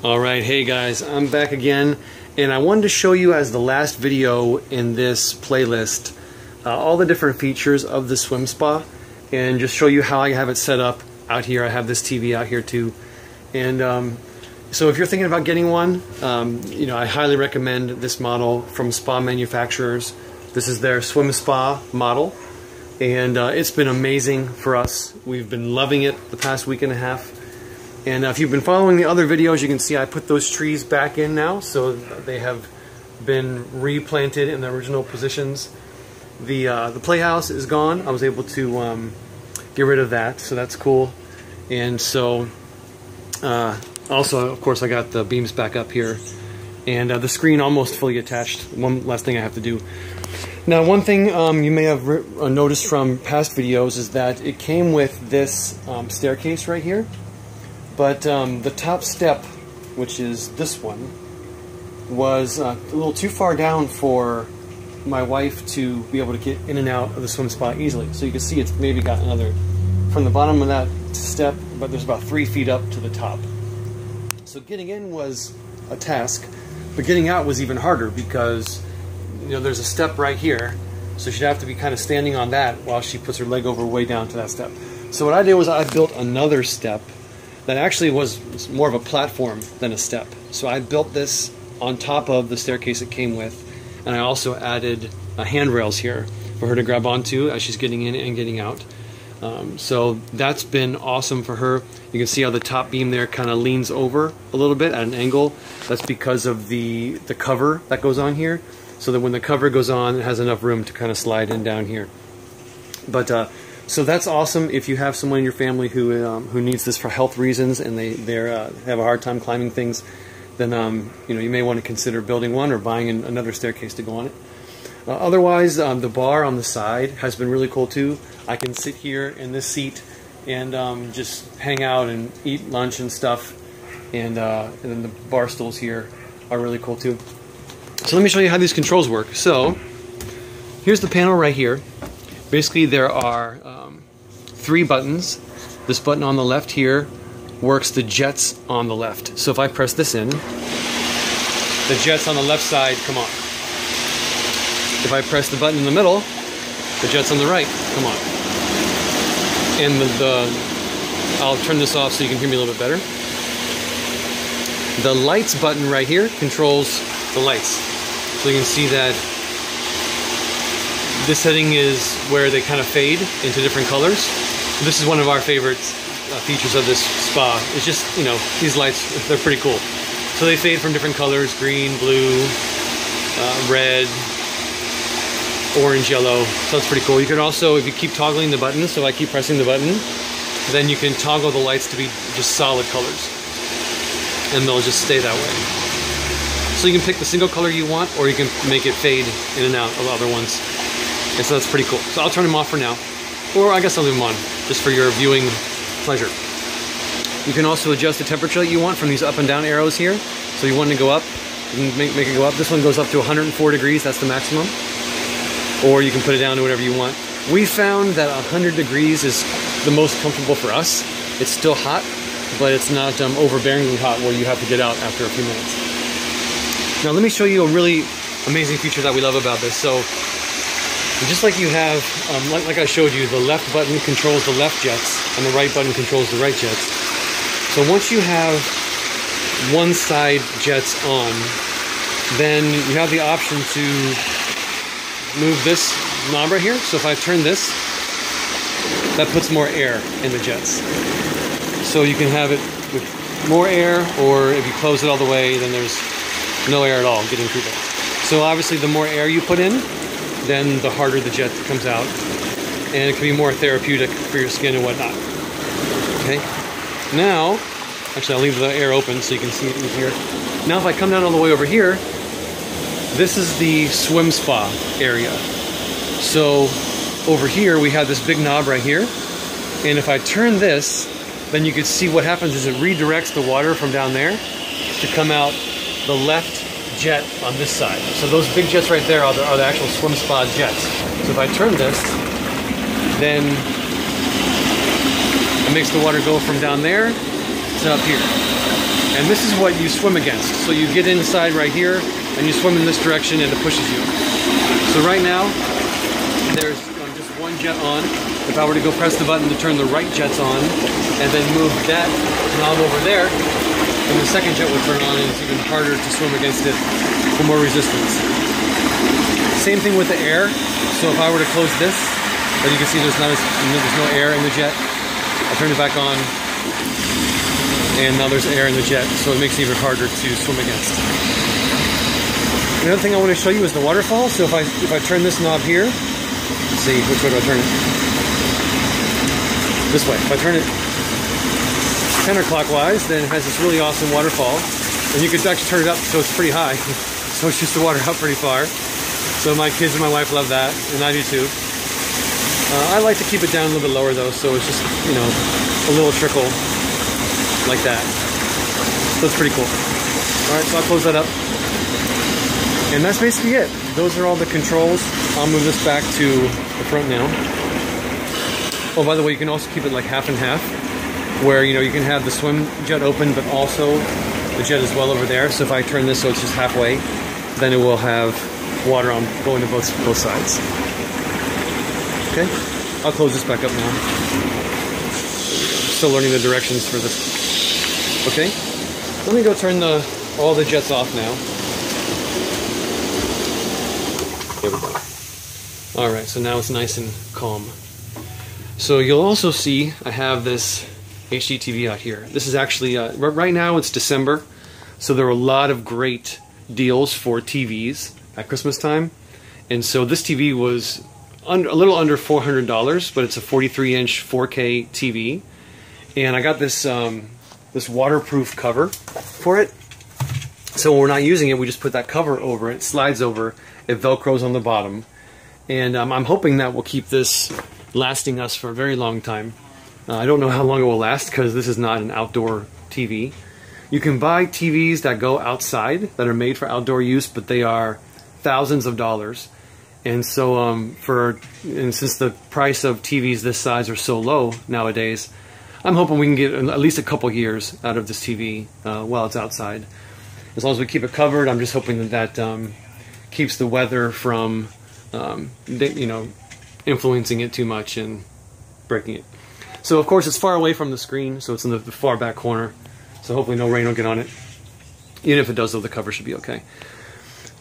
Alright, hey guys, I'm back again, and I wanted to show you as the last video in this playlist all the different features of the swim spa, and just show you how I have it set up out here. I have this TV out here too, and so if you're thinking about getting one, you know, I highly recommend this model from spa manufacturers. This is their swim spa model, and it's been amazing for us. We've been loving it the past week and a half. And if you've been following the other videos, you can see I put those trees back in now, so they have been replanted in their original positions. The playhouse is gone. I was able to get rid of that, so that's cool. And so also, of course, I got the beams back up here, and the screen almost fully attached. One last thing I have to do. Now, one thing you may have noticed from past videos is that it came with this staircase right here. But the top step, which is this one, was a little too far down for my wife to be able to get in and out of the swim spa easily. So you can see it's maybe got another, from the bottom of that step, but there's about 3 feet up to the top. So getting in was a task, but getting out was even harder because, you know, there's a step right here, so she'd have to be kind of standing on that while she puts her leg over way down to that step. So what I did was I built another step that actually was more of a platform than a step. So I built this on top of the staircase it came with, and I also added handrails here for her to grab onto as she's getting in and getting out. So that's been awesome for her. You can see how the top beam there kind of leans over a little bit at an angle. That's because of the cover that goes on here, so that when the cover goes on, it has enough room to kind of slide in down here. But so that's awesome if you have someone in your family who needs this for health reasons and they have a hard time climbing things. Then you know, you may want to consider building one or buying another staircase to go on it. Otherwise, the bar on the side has been really cool too. I can sit here in this seat and just hang out and eat lunch and stuff. And then the bar stools here are really cool too. So let me show you how these controls work. So here's the panel right here. Basically, there are 3 buttons. This button on the left here works the jets on the left. So if I press this in, the jets on the left side come on. If I press the button in the middle, the jets on the right come on. And I'll turn this off so you can hear me a little bit better. The lights button right here controls the lights. So you can see that this setting is where they kind of fade into different colors. This is one of our favorite features of this spa. It's just, you know, these lights, they're pretty cool. So they fade from different colors: green, blue, red, orange, yellow. So that's pretty cool. You can also, if you keep toggling the buttons, so I keep pressing the button, then you can toggle the lights to be just solid colors. And they'll just stay that way. So you can pick the single color you want, or you can make it fade in and out of other ones. And so that's pretty cool. So I'll turn them off for now. Or I guess I'll leave them on, just for your viewing pleasure. You can also adjust the temperature that you want from these up and down arrows here. So you want to go up, you can make it go up. This one goes up to 104 degrees, that's the maximum. Or you can put it down to whatever you want. We found that 100 degrees is the most comfortable for us. It's still hot, but it's not overbearingly hot where you have to get out after a few minutes. Now let me show you a really amazing feature that we love about this. So just like you have, like I showed you, the left button controls the left jets and the right button controls the right jets. So once you have one side jets on, then you have the option to move this knob right here. So if I turn this, that puts more air in the jets. So you can have it with more air, or if you close it all the way, then there's no air at all getting through there. So obviously the more air you put in, then the harder the jet comes out, and it can be more therapeutic for your skin and whatnot. Okay, now, actually I'll leave the air open so you can see it in here. Now if I come down all the way over here, this is the swim spa area. So over here we have this big knob right here, and if I turn this, then you can see what happens is it redirects the water from down there to come out the left jet on this side. So those big jets right there are the actual swim spa jets. So if I turn this, then it makes the water go from down there to up here. And this is what you swim against. So you get inside right here, and you swim in this direction, and it pushes you. So right now, there's just one jet on. If I were to go press the button to turn the right jets on, and then move that knob over there, then the second jet would turn on, and it's even harder to swim against it for more resistance. Same thing with the air. So if I were to close this, as you can see, there's no air in the jet. I turn it back on, and now there's air in the jet, so it makes it even harder to swim against. The other thing I want to show you is the waterfall. So if I turn this knob here, let's see, which way do I turn it? This way. If I turn it counterclockwise, then it has this really awesome waterfall, and you could actually turn it up so it's pretty high, so it shoots the water out pretty far. So my kids and my wife love that, and I do too. I like to keep it down a little bit lower though, so it's just, you know, a little trickle like that. So it's pretty cool. Alright, so I'll close that up. And that's basically it. Those are all the controls. I'll move this back to the front now. Oh, by the way, you can also keep it like half and half, where, you know, you can have the swim jet open, but also the jet as well over there. So if I turn this so it's just halfway, then it will have water on going to both sides. Okay, I'll close this back up now. Still learning the directions for this. Okay, let me go turn all the jets off now. There we go. All right, so now it's nice and calm. So you'll also see I have this HDTV out here. This is actually, right now it's December, so there are a lot of great deals for TVs at Christmas time. And so this TV was a little under $400, but it's a 43-inch 4K TV. And I got this this waterproof cover for it. So when we're not using it, we just put that cover over it, slides over, it velcros on the bottom. And I'm hoping that will keep this lasting us for a very long time. I don't know how long it will last because this is not an outdoor TV. You can buy TVs that go outside that are made for outdoor use, but they are thousands of dollars. And so since the price of TVs this size are so low nowadays, I'm hoping we can get at least a couple years out of this TV while it's outside. As long as we keep it covered, I'm just hoping that keeps the weather from you know, influencing it too much and breaking it. So of course it's far away from the screen, so it's in the far back corner. So hopefully no rain will get on it. Even if it does, though, the cover should be okay.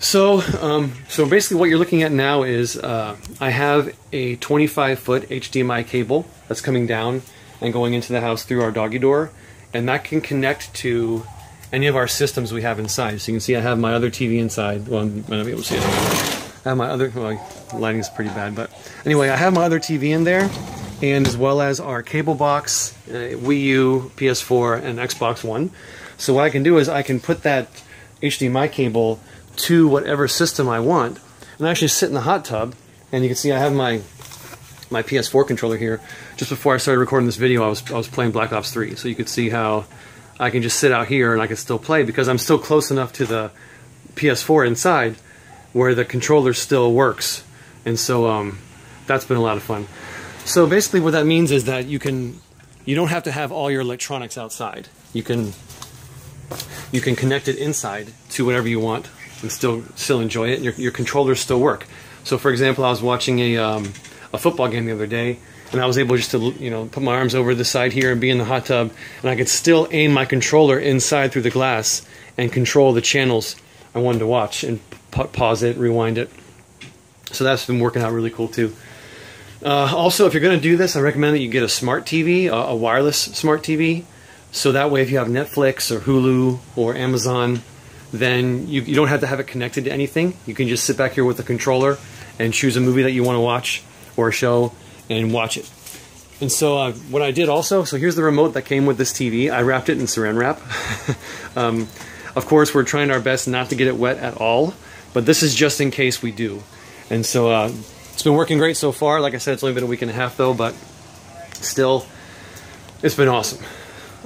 So, so basically what you're looking at now is I have a 25-foot HDMI cable that's coming down and going into the house through our doggy door, and that can connect to any of our systems we have inside. So you can see I have my other TV inside. Well, I'm not able to see it. I have my other, well, lighting is pretty bad, but anyway, I have my other TV in there, and as well as our cable box, Wii U, PS4, and Xbox One. So what I can do is I can put that HDMI cable to whatever system I want, and I actually sit in the hot tub, and you can see I have my PS4 controller here. Just before I started recording this video, I was playing Black Ops 3, so you could see how I can just sit out here and I can still play because I'm still close enough to the PS4 inside where the controller still works. And so that's been a lot of fun. So basically what that means is that you don't have to have all your electronics outside. You can connect it inside to whatever you want and still enjoy it, and your controllers still work. So for example, I was watching a football game the other day, and I was able just to, you know, put my arms over the side here and be in the hot tub, and I could still aim my controller inside through the glass and control the channels I wanted to watch and pause it, rewind it. So that's been working out really cool too. Also, if you're going to do this, I recommend that you get a smart TV, a wireless smart TV. So that way if you have Netflix or Hulu or Amazon, then you don't have to have it connected to anything. You can just sit back here with the controller and choose a movie that you want to watch or a show and watch it. And so what I did also, so here's the remote that came with this TV. I wrapped it in saran wrap. Of course, we're trying our best not to get it wet at all, but this is just in case we do. And so it's been working great so far. Like I said, it's only been a week and a half though, but still, it's been awesome.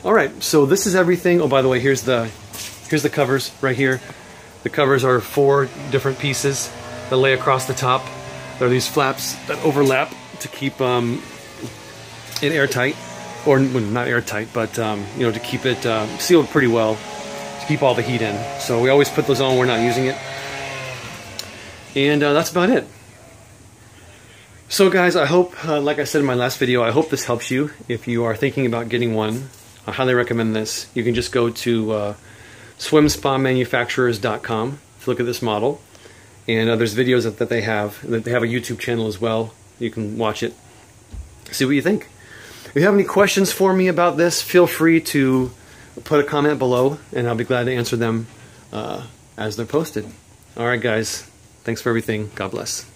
All right, so this is everything. Oh, by the way, here's the covers right here. The covers are 4 different pieces that lay across the top. There are these flaps that overlap to keep it airtight, or well, not airtight, but you know, to keep it sealed pretty well keep all the heat in. So we always put those on when we're not using it. And that's about it. So guys, I hope, like I said in my last video, I hope this helps you. If you are thinking about getting one, I highly recommend this. You can just go to swimspamanufacturers.com to look at this model. And there's videos that they have. They have a YouTube channel as well. You can watch it, see what you think. If you have any questions for me about this, feel free to put a comment below, and I'll be glad to answer them as they're posted. All right, guys. Thanks for everything. God bless.